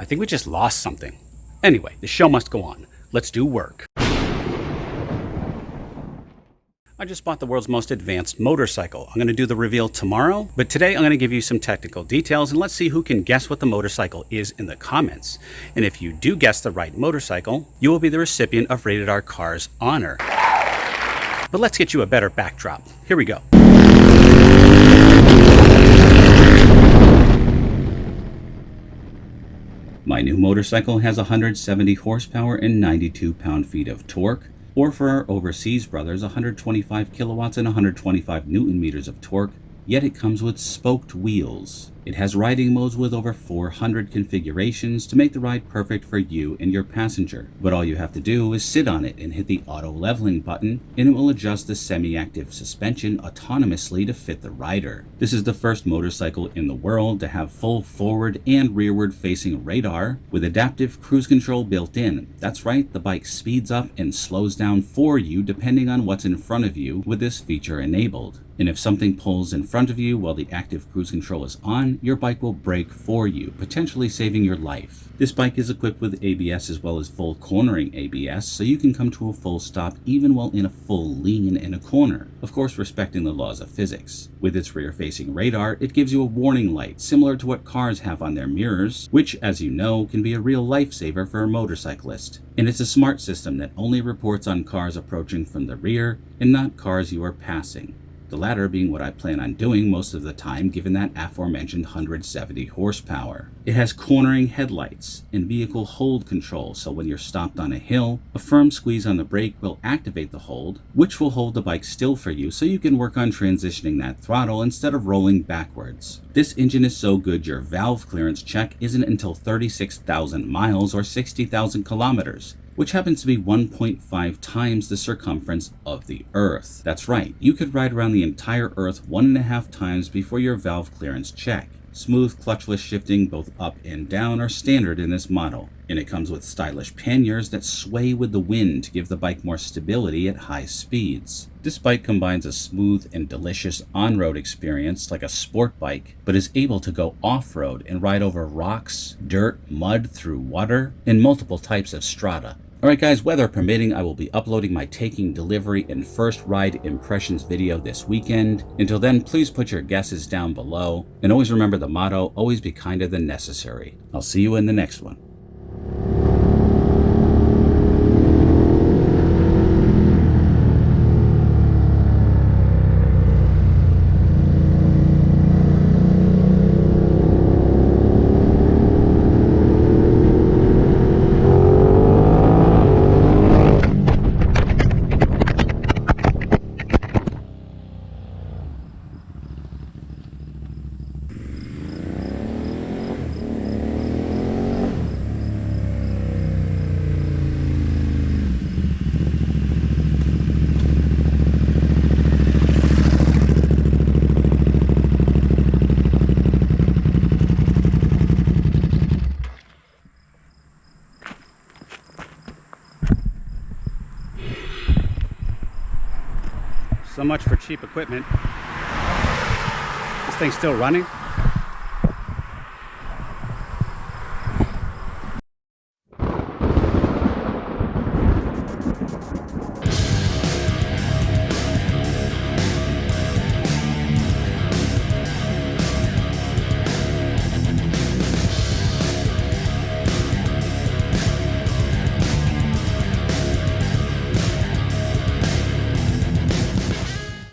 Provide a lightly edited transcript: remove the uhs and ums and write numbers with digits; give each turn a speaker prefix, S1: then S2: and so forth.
S1: I think we just lost something. Anyway, the show must go on. Let's do work. I just bought the world's most advanced motorcycle. I'm going to do the reveal tomorrow, but today I'm going to give you some technical details and let's see who can guess what the motorcycle is in the comments. And if you do guess the right motorcycle, you will be the recipient of Rated R Cars honor. But let's get you a better backdrop. Here we go. My new motorcycle has 170 horsepower and 92 pound-feet of torque. Or for our overseas brothers, 125 kilowatts and 125 newton meters of torque, yet it comes with spoked wheels. It has riding modes with over 400 configurations to make the ride perfect for you and your passenger. But all you have to do is sit on it and hit the auto leveling button, and it will adjust the semi-active suspension autonomously to fit the rider. This is the first motorcycle in the world to have full forward and rearward facing radar with adaptive cruise control built in. That's right, the bike speeds up and slows down for you depending on what's in front of you with this feature enabled. And if something pulls in front of you while the active cruise control is on, your bike will brake for you, potentially saving your life. This bike is equipped with ABS as well as full cornering ABS, so you can come to a full stop even while in a full lean in a corner, of course respecting the laws of physics. With its rear-facing radar, it gives you a warning light similar to what cars have on their mirrors, which, as you know, can be a real lifesaver for a motorcyclist. And it's a smart system that only reports on cars approaching from the rear and not cars you are passing. The latter being what I plan on doing most of the time given that aforementioned 170 horsepower. It has cornering headlights and vehicle hold control, so when you're stopped on a hill, a firm squeeze on the brake will activate the hold, which will hold the bike still for you so you can work on transitioning that throttle instead of rolling backwards. This engine is so good your valve clearance check isn't until 36,000 miles or 60,000 kilometers. Which happens to be 1.5 times the circumference of the Earth. That's right, you could ride around the entire Earth 1.5 times before your valve clearance check. Smooth clutchless shifting both up and down are standard in this model, and it comes with stylish panniers that sway with the wind to give the bike more stability at high speeds. This bike combines a smooth and delicious on-road experience like a sport bike, but is able to go off-road and ride over rocks, dirt, mud, through water, and multiple types of strata. Alright guys, weather permitting, I will be uploading my taking delivery and first ride impressions video this weekend. Until then, please put your guesses down below, and always remember the motto, always be kinder than necessary. I'll see you in the next one. So much for cheap equipment. This thing's still running.